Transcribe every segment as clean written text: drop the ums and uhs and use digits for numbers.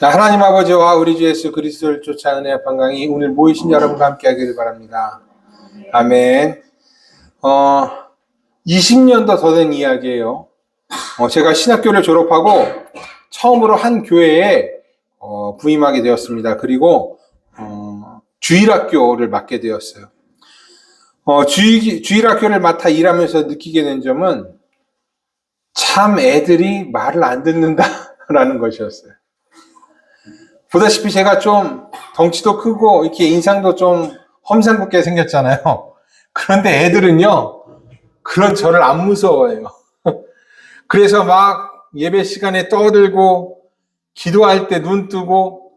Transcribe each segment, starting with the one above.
하나님 아버지와 우리 주 예수 그리스도를 쫓아 은혜의 평강이 오늘 모이신 여러분과 함께 하기를 바랍니다. 아멘. 20년도 더 된 이야기예요. 제가 신학교를 졸업하고 처음으로 한 교회에 부임하게 되었습니다. 그리고 주일학교를 맡게 되었어요. 주일학교를 맡아 일하면서 느끼게 된 점은 참 애들이 말을 안 듣는다라는 것이었어요. 보다시피 제가 좀 덩치도 크고 이렇게 인상도 좀 험상궂게 생겼잖아요. 그런데 애들은요, 그런 저를 안 무서워해요. 그래서 막 예배 시간에 떠들고 기도할 때 눈 뜨고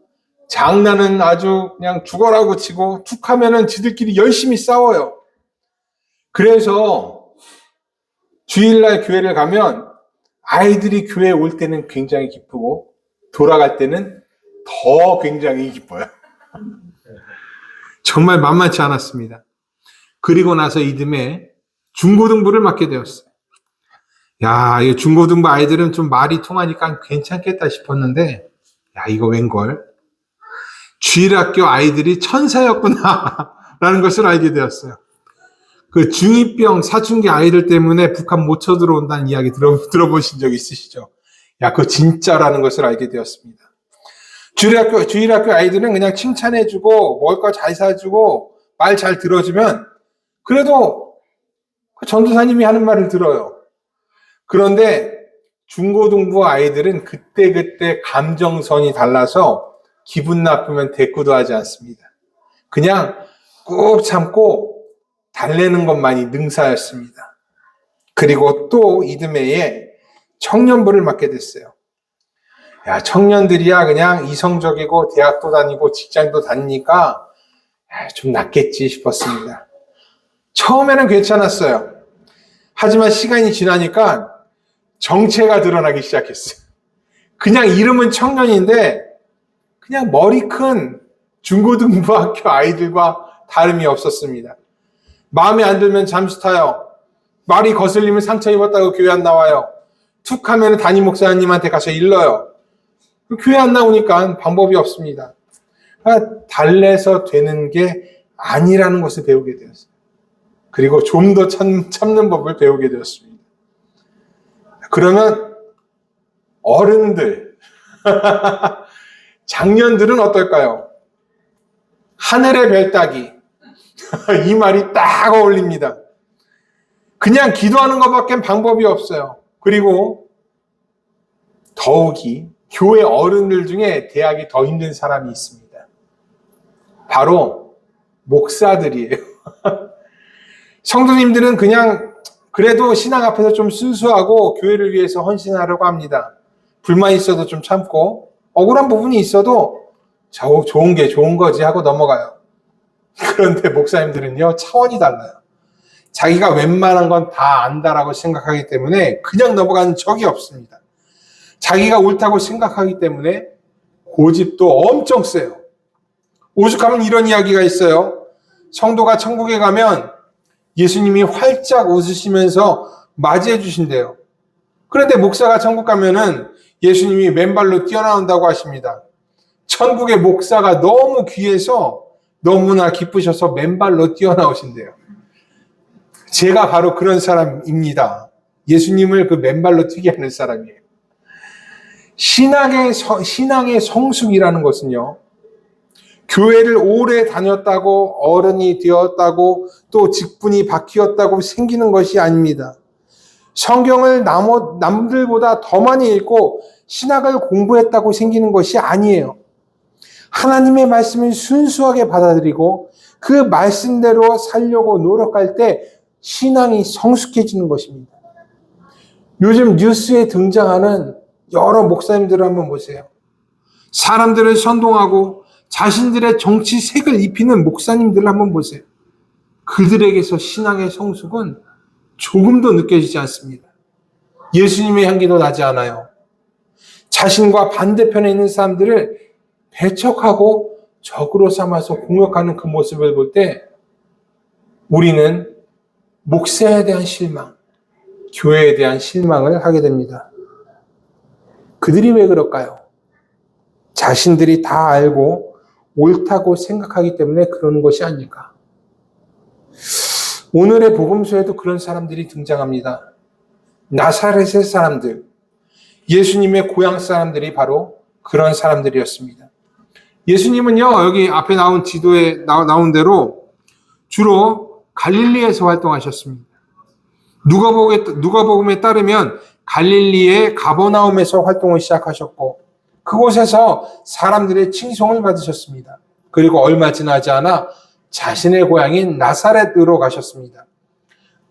장난은 아주 그냥 죽어라고 치고 툭 하면은 지들끼리 열심히 싸워요. 그래서 주일날 교회를 가면 아이들이 교회에 올 때는 굉장히 기쁘고 돌아갈 때는 더 굉장히 기뻐요. 정말 만만치 않았습니다. 그리고 나서 이듬해 중고등부를 맡게 되었어요. 이 중고등부 아이들은 좀 말이 통하니까 괜찮겠다 싶었는데, 이거 웬걸? 주일학교 아이들이 천사였구나 라는 것을 알게 되었어요. 그 중2병 사춘기 아이들 때문에 북한 못 쳐들어온다는 이야기 들어보신 적 있으시죠? 그거 진짜라는 것을 알게 되었습니다. 주일학교 아이들은 그냥 칭찬해주고, 먹을 거 잘 사주고, 말 잘 들어주면, 그래도 그 전도사님이 하는 말을 들어요. 그런데 중고등부 아이들은 그때그때 감정선이 달라서 기분 나쁘면 대꾸도 하지 않습니다. 그냥 꾹 참고 달래는 것만이 능사였습니다. 그리고 또 이듬해에 청년부를 맡게 됐어요. 청년들이야 그냥 이성적이고 대학도 다니고 직장도 다니니까 좀 낫겠지 싶었습니다. 처음에는 괜찮았어요. 하지만 시간이 지나니까 정체가 드러나기 시작했어요. 그냥 이름은 청년인데 그냥 머리 큰 중고등부 학교 아이들과 다름이 없었습니다. 마음에 안 들면 잠수 타요. 말이 거슬리면 상처 입었다고 교회 안 나와요. 툭 하면 담임 목사님한테 가서 일러요. 교회 안 나오니까 방법이 없습니다. 달래서 되는 게 아니라는 것을 배우게 되었어요. 그리고 좀 더 참는 법을 배우게 되었습니다. 그러면 어른들, 장년들은 어떨까요? 하늘의 별 따기. 이 말이 딱 어울립니다. 그냥 기도하는 것밖엔 방법이 없어요. 그리고 더욱이 교회 어른들 중에 대하기 더 힘든 사람이 있습니다. 바로 목사들이에요. 성도님들은 그냥 그래도 신앙 앞에서 좀 순수하고 교회를 위해서 헌신하려고 합니다. 불만 있어도 좀 참고 억울한 부분이 있어도 좋은 게 좋은 거지 하고 넘어가요. 그런데 목사님들은요, 차원이 달라요. 자기가 웬만한 건 다 안다라고 생각하기 때문에 그냥 넘어가는 적이 없습니다. 자기가 옳다고 생각하기 때문에 고집도 엄청 세요. 오죽하면 이런 이야기가 있어요. 성도가 천국에 가면 예수님이 활짝 웃으시면서 맞이해 주신대요. 그런데 목사가 천국 가면은 예수님이 맨발로 뛰어나온다고 하십니다. 천국의 목사가 너무 귀해서 너무나 기쁘셔서 맨발로 뛰어나오신대요. 제가 바로 그런 사람입니다. 예수님을 그 맨발로 뛰게 하는 사람이에요. 신앙의 성숙이라는 것은요, 교회를 오래 다녔다고 어른이 되었다고 또 직분이 바뀌었다고 생기는 것이 아닙니다. 성경을 남들보다 더 많이 읽고 신학을 공부했다고 생기는 것이 아니에요. 하나님의 말씀을 순수하게 받아들이고 그 말씀대로 살려고 노력할 때 신앙이 성숙해지는 것입니다. 요즘 뉴스에 등장하는 여러 목사님들을 한번 보세요. 사람들을 선동하고 자신들의 정치색을 입히는 목사님들을 한번 보세요. 그들에게서 신앙의 성숙은 조금도 느껴지지 않습니다. 예수님의 향기도 나지 않아요. 자신과 반대편에 있는 사람들을 배척하고 적으로 삼아서 공격하는 그 모습을 볼 때 우리는 목사에 대한 실망, 교회에 대한 실망을 하게 됩니다. 그들이 왜 그럴까요? 자신들이 다 알고 옳다고 생각하기 때문에 그러는 것이 아닐까. 오늘의 복음서에도 그런 사람들이 등장합니다. 나사렛의 사람들, 예수님의 고향 사람들이 바로 그런 사람들이었습니다. 예수님은요, 여기 앞에 나온 지도에 나온 대로 주로 갈릴리에서 활동하셨습니다. 누가복음에 따르면 갈릴리의 가버나움에서 활동을 시작하셨고 그곳에서 사람들의 칭송을 받으셨습니다. 그리고 얼마 지나지 않아 자신의 고향인 나사렛으로 가셨습니다.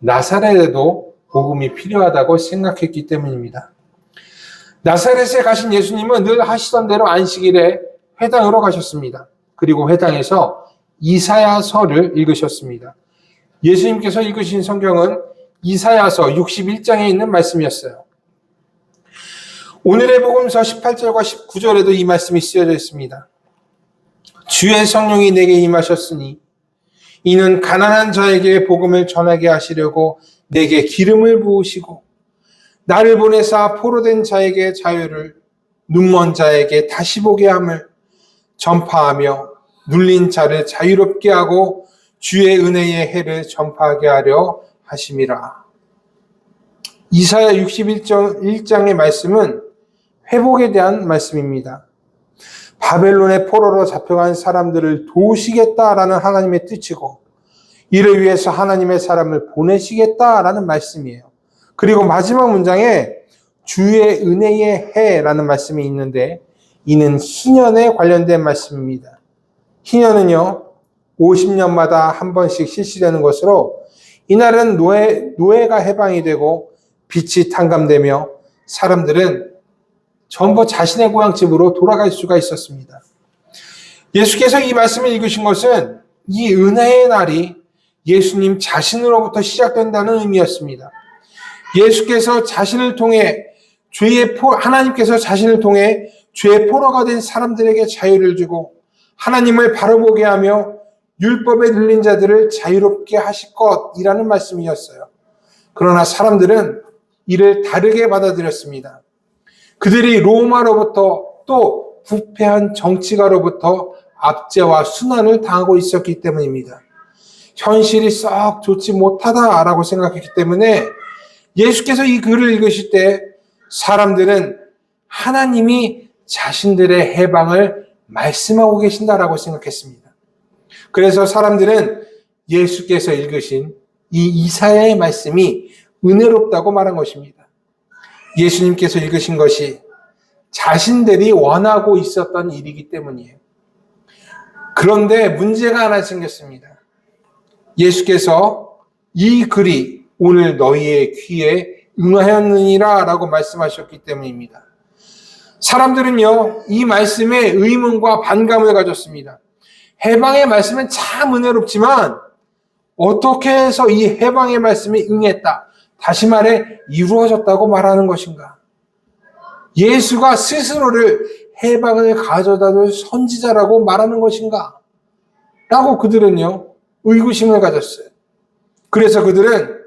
나사렛에도 복음이 필요하다고 생각했기 때문입니다. 나사렛에 가신 예수님은 늘 하시던 대로 안식일에 회당으로 가셨습니다. 그리고 회당에서 이사야서를 읽으셨습니다. 예수님께서 읽으신 성경은 이사야서 61장에 있는 말씀이었어요. 오늘의 복음서 18절과 19절에도 이 말씀이 쓰여져 있습니다. 주의 성령이 내게 임하셨으니 이는 가난한 자에게 복음을 전하게 하시려고 내게 기름을 부으시고 나를 보내사 포로된 자에게 자유를 눈먼 자에게 다시 보게 함을 전파하며 눌린 자를 자유롭게 하고 주의 은혜의 해를 전파하게 하려 하심이라. 이사야 61장의 말씀은 회복에 대한 말씀입니다. 바벨론의 포로로 잡혀간 사람들을 도우시겠다라는 하나님의 뜻이고 이를 위해서 하나님의 사람을 보내시겠다라는 말씀이에요. 그리고 마지막 문장에 주의 은혜의 해라는 말씀이 있는데 이는 희년에 관련된 말씀입니다. 희년은요 50년마다 한 번씩 실시되는 것으로 이날은 노예가 해방이 되고 빛이 탕감되며 사람들은 전부 자신의 고향집으로 돌아갈 수가 있었습니다. 예수께서 이 말씀을 읽으신 것은 이 은혜의 날이 예수님 자신으로부터 시작된다는 의미였습니다. 예수께서 자신을 통해 하나님께서 자신을 통해 죄의 포로가 된 사람들에게 자유를 주고 하나님을 바라보게 하며 율법에 들린 자들을 자유롭게 하실 것이라는 말씀이었어요. 그러나 사람들은 이를 다르게 받아들였습니다. 그들이 로마로부터 또 부패한 정치가로부터 압제와 순환을 당하고 있었기 때문입니다. 현실이 썩 좋지 못하다라고 생각했기 때문에 예수께서 이 글을 읽으실 때 사람들은 하나님이 자신들의 해방을 말씀하고 계신다라고 생각했습니다. 그래서 사람들은 예수께서 읽으신 이 이사야의 말씀이 은혜롭다고 말한 것입니다. 예수님께서 읽으신 것이 자신들이 원하고 있었던 일이기 때문이에요. 그런데 문제가 하나 생겼습니다. 예수께서 이 글이 오늘 너희의 귀에 응하였느니라 라고 말씀하셨기 때문입니다. 사람들은요, 이 말씀에 의문과 반감을 가졌습니다. 해방의 말씀은 참 은혜롭지만 어떻게 해서 이 해방의 말씀이 응했다, 다시 말해 이루어졌다고 말하는 것인가? 예수가 스스로를 해방을 가져다줄 선지자라고 말하는 것인가? 라고 그들은요, 의구심을 가졌어요. 그래서 그들은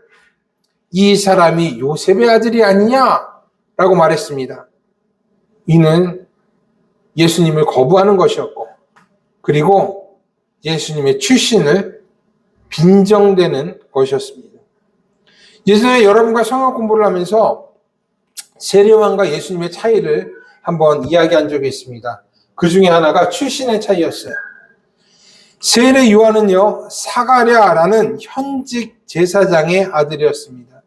이 사람이 요셉의 아들이 아니냐라고 말했습니다. 이는 예수님을 거부하는 것이었고, 그리고 예수님의 출신을 빈정대는 것이었습니다. 예전에 여러분과 성경 공부를 하면서 세례요한과 예수님의 차이를 한번 이야기한 적이 있습니다. 그 중에 하나가 출신의 차이였어요. 세례 요한은요, 사가랴라는 현직 제사장의 아들이었습니다.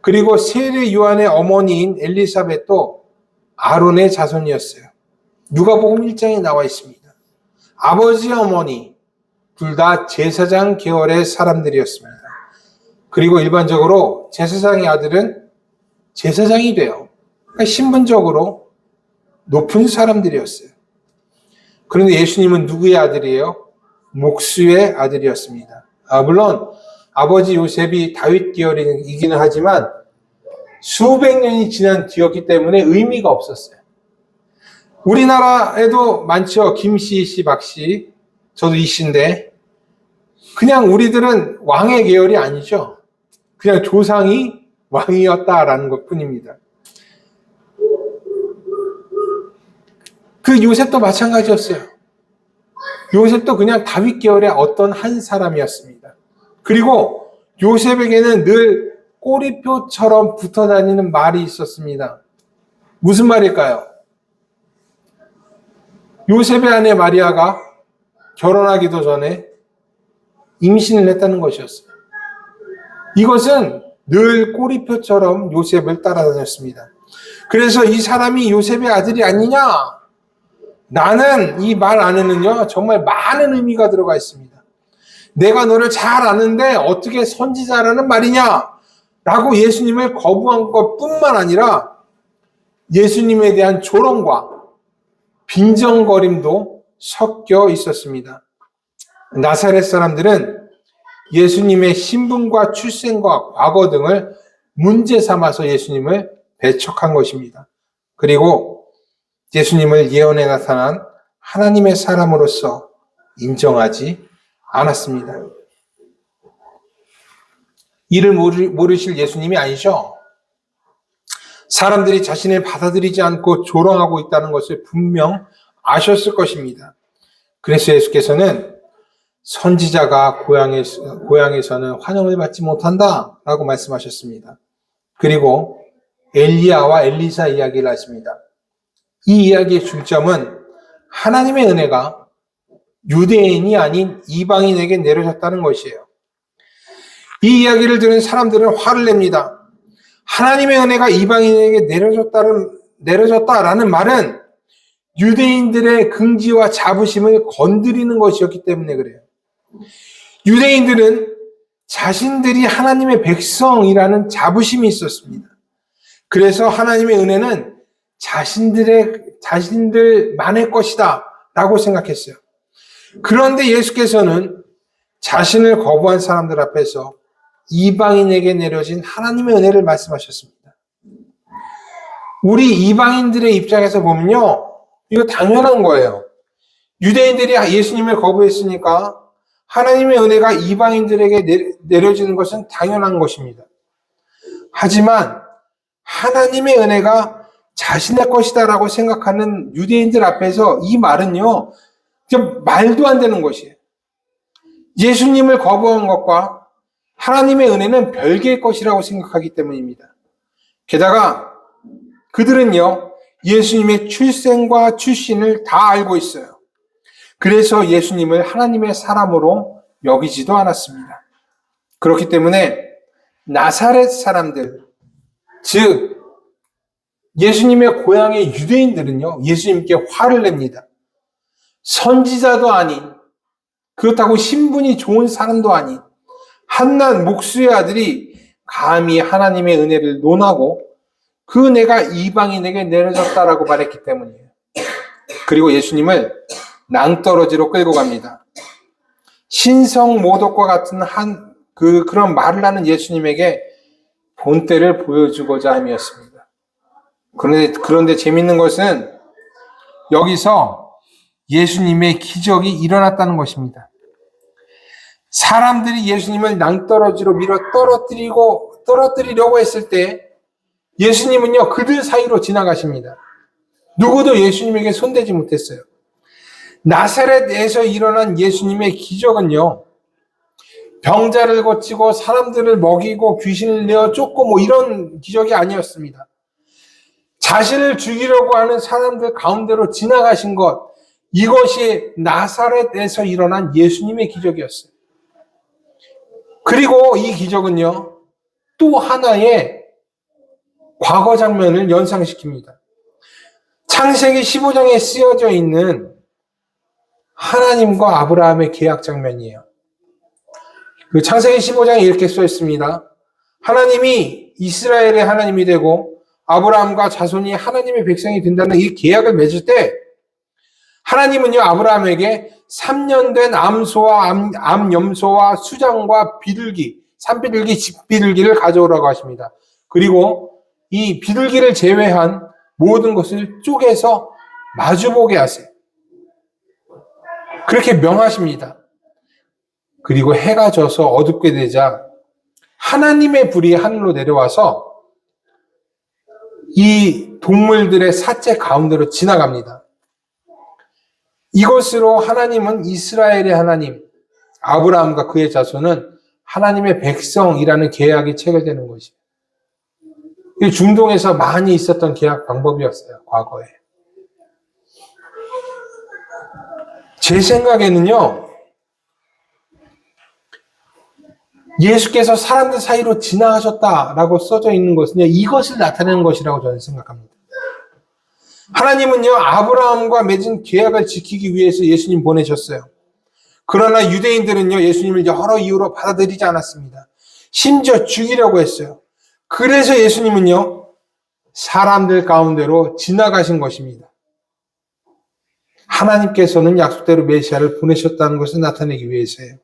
그리고 세례 요한의 어머니인 엘리사벳도 아론의 자손이었어요. 누가복음 1장에 나와 있습니다. 아버지 어머니 둘 다 제사장 계열의 사람들이었습니다. 그리고 일반적으로 제사장의 아들은 제사장이 돼요. 그러니까 신분적으로 높은 사람들이었어요. 그런데 예수님은 누구의 아들이에요? 목수의 아들이었습니다. 물론 아버지 요셉이 다윗 계열이기는 하지만 수백 년이 지난 뒤였기 때문에 의미가 없었어요. 우리나라에도 많죠. 김씨, 씨, 박씨. 저도 이씨인데 그냥 우리들은 왕의 계열이 아니죠. 그냥 조상이 왕이었다라는 것 뿐입니다. 그 요셉도 마찬가지였어요. 요셉도 그냥 다윗 계열의 어떤 한 사람이었습니다. 그리고 요셉에게는 늘 꼬리표처럼 붙어 다니는 말이 있었습니다. 무슨 말일까요? 요셉의 아내 마리아가 결혼하기도 전에 임신을 했다는 것이었어요. 이것은 늘 꼬리표처럼 요셉을 따라다녔습니다. 그래서 이 사람이 요셉의 아들이 아니냐? 나는 이 말 안에는요, 정말 많은 의미가 들어가 있습니다. 내가 너를 잘 아는데 어떻게 선지자라는 말이냐? 라고 예수님을 거부한 것 뿐만 아니라 예수님에 대한 조롱과 빈정거림도 섞여 있었습니다. 나사렛 사람들은 예수님의 신분과 출생과 과거 등을 문제 삼아서 예수님을 배척한 것입니다. 그리고 예수님을 예언에 나타난 하나님의 사람으로서 인정하지 않았습니다. 이를 모르실 예수님이 아니죠. 사람들이 자신을 받아들이지 않고 조롱하고 있다는 것을 분명 아셨을 것입니다. 그래서 예수께서는 선지자가 고향에서는 환영을 받지 못한다 라고 말씀하셨습니다. 그리고 엘리야와 엘리사 이야기를 하십니다. 이 이야기의 중점은 하나님의 은혜가 유대인이 아닌 이방인에게 내려졌다는 것이에요. 이 이야기를 들은 사람들은 화를 냅니다. 하나님의 은혜가 이방인에게 내려졌다라는 말은 유대인들의 긍지와 자부심을 건드리는 것이었기 때문에 그래요. 유대인들은 자신들이 하나님의 백성이라는 자부심이 있었습니다. 그래서 하나님의 은혜는 자신들만의 것이다 라고 생각했어요. 그런데 예수께서는 자신을 거부한 사람들 앞에서 이방인에게 내려진 하나님의 은혜를 말씀하셨습니다. 우리 이방인들의 입장에서 보면요, 이거 당연한 거예요. 유대인들이 예수님을 거부했으니까 하나님의 은혜가 이방인들에게 내려지는 것은 당연한 것입니다. 하지만 하나님의 은혜가 자신의 것이다라고 생각하는 유대인들 앞에서 이 말은요, 좀 말도 안 되는 것이에요. 예수님을 거부한 것과 하나님의 은혜는 별개의 것이라고 생각하기 때문입니다. 게다가 그들은요, 예수님의 출생과 출신을 다 알고 있어요. 그래서 예수님을 하나님의 사람으로 여기지도 않았습니다. 그렇기 때문에 나사렛 사람들, 즉 예수님의 고향의 유대인들은요, 예수님께 화를 냅니다. 선지자도 아닌, 그렇다고 신분이 좋은 사람도 아닌 한낱 목수의 아들이 감히 하나님의 은혜를 논하고 그 은혜가 이방인에게 내려졌다라고 말했기 때문이에요. 그리고 예수님을 낭떠러지로 끌고 갑니다. 신성 모독과 같은 그런 말을 하는 예수님에게 본때를 보여주고자 함이었습니다. 그런데 재밌는 것은 여기서 예수님의 기적이 일어났다는 것입니다. 사람들이 예수님을 낭떠러지로 밀어 떨어뜨리려고 했을 때 예수님은요, 그들 사이로 지나가십니다. 누구도 예수님에게 손대지 못했어요. 나사렛에서 일어난 예수님의 기적은요, 병자를 고치고 사람들을 먹이고 귀신을 내어 쫓고 이런 기적이 아니었습니다. 자신을 죽이려고 하는 사람들 가운데로 지나가신 것, 이것이 나사렛에서 일어난 예수님의 기적이었어요. 그리고 이 기적은요, 또 하나의 과거 장면을 연상시킵니다. 창세기 15장에 쓰여져 있는 하나님과 아브라함의 계약 장면이에요. 그 창세기 15장에 이렇게 써 있습니다. 하나님이 이스라엘의 하나님이 되고 아브라함과 자손이 하나님의 백성이 된다는 이 계약을 맺을 때 하나님은요, 아브라함에게 3년 된 암소와 암염소와 수장과 비둘기, 산비둘기, 집비둘기를 가져오라고 하십니다. 그리고 이 비둘기를 제외한 모든 것을 쪼개서 마주보게 하세요. 그렇게 명하십니다. 그리고 해가 져서 어둡게 되자 하나님의 불이 하늘로 내려와서 이 동물들의 사체 가운데로 지나갑니다. 이것으로 하나님은 이스라엘의 하나님, 아브라함과 그의 자손은 하나님의 백성이라는 계약이 체결되는 것이에요. 이 중동에서 많이 있었던 계약 방법이었어요, 과거에. 제 생각에는요, 예수께서 사람들 사이로 지나가셨다라고 써져 있는 것은 이것을 나타내는 것이라고 저는 생각합니다. 하나님은요, 아브라함과 맺은 계약을 지키기 위해서 예수님 보내셨어요. 그러나 유대인들은요, 예수님을 여러 이유로 받아들이지 않았습니다. 심지어 죽이려고 했어요. 그래서 예수님은요, 사람들 가운데로 지나가신 것입니다. 하나님께서는 약속대로 메시아를 보내셨다는 것을 나타내기 위해서예요.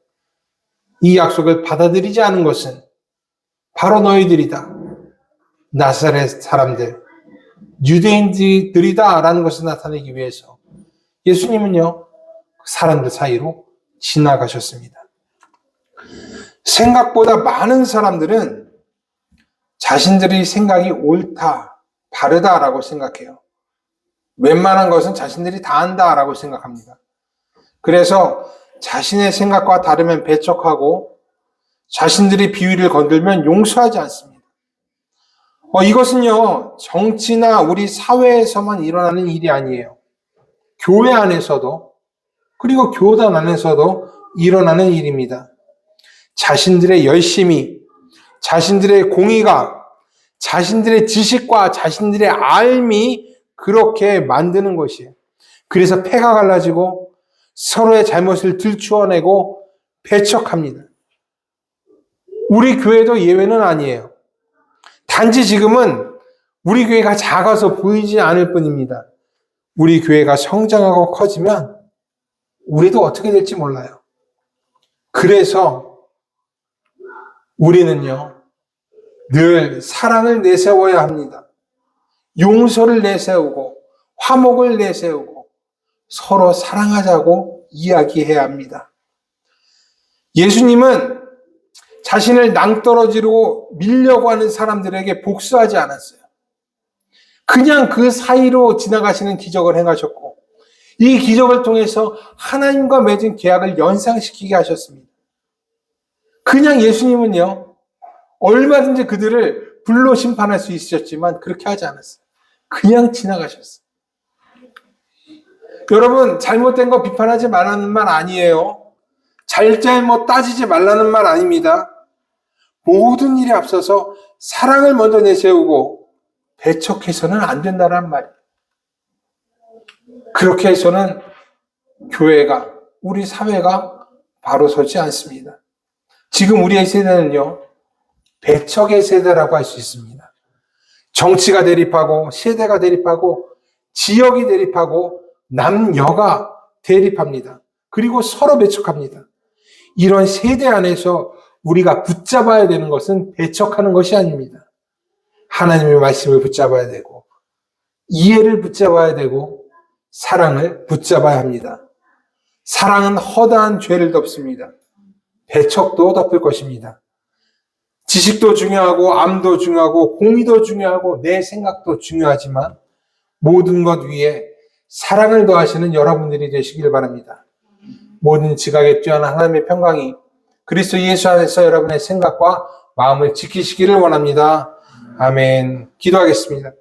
이 약속을 받아들이지 않은 것은 바로 너희들이다. 나사렛 사람들, 유대인들이다 라는 것을 나타내기 위해서 예수님은요, 사람들 사이로 지나가셨습니다. 생각보다 많은 사람들은 자신들의 생각이 옳다, 바르다라고 생각해요. 웬만한 것은 자신들이 다 안다라고 생각합니다. 그래서 자신의 생각과 다르면 배척하고 자신들의 비위를 건들면 용서하지 않습니다. 이것은요, 정치나 우리 사회에서만 일어나는 일이 아니에요. 교회 안에서도, 그리고 교단 안에서도 일어나는 일입니다. 자신들의 열심이, 자신들의 공의가, 자신들의 지식과 자신들의 알미 그렇게 만드는 것이에요. 그래서 패가 갈라지고 서로의 잘못을 들추어내고 배척합니다. 우리 교회도 예외는 아니에요. 단지 지금은 우리 교회가 작아서 보이지 않을 뿐입니다. 우리 교회가 성장하고 커지면 우리도 어떻게 될지 몰라요. 그래서 우리는요, 늘 사랑을 내세워야 합니다. 용서를 내세우고 화목을 내세우고 서로 사랑하자고 이야기해야 합니다. 예수님은 자신을 낭떠러지로 밀려고 하는 사람들에게 복수하지 않았어요. 그냥 그 사이로 지나가시는 기적을 행하셨고, 이 기적을 통해서 하나님과 맺은 계약을 연상시키게 하셨습니다. 그냥 예수님은요, 얼마든지 그들을 불로 심판할 수 있으셨지만 그렇게 하지 않았어요. 그냥 지나가셨어요. 여러분, 잘못된 거 비판하지 말라는 말 아니에요. 잘못 따지지 말라는 말 아닙니다. 모든 일에 앞서서 사랑을 먼저 내세우고 배척해서는 안 된다는 말이에요. 그렇게 해서는 교회가, 우리 사회가 바로 서지 않습니다. 지금 우리의 세대는요, 배척의 세대라고 할 수 있습니다. 정치가 대립하고, 세대가 대립하고, 지역이 대립하고, 남녀가 대립합니다. 그리고 서로 배척합니다. 이런 세대 안에서 우리가 붙잡아야 되는 것은 배척하는 것이 아닙니다. 하나님의 말씀을 붙잡아야 되고, 이해를 붙잡아야 되고, 사랑을 붙잡아야 합니다. 사랑은 허다한 죄를 덮습니다. 배척도 덮을 것입니다. 지식도 중요하고, 암도 중요하고, 공의도 중요하고, 내 생각도 중요하지만 모든 것 위에 사랑을 더하시는 여러분들이 되시길 바랍니다. 모든 지각에 뛰어난 하나님의 평강이 그리스도 예수 안에서 여러분의 생각과 마음을 지키시기를 원합니다. 아멘. 기도하겠습니다.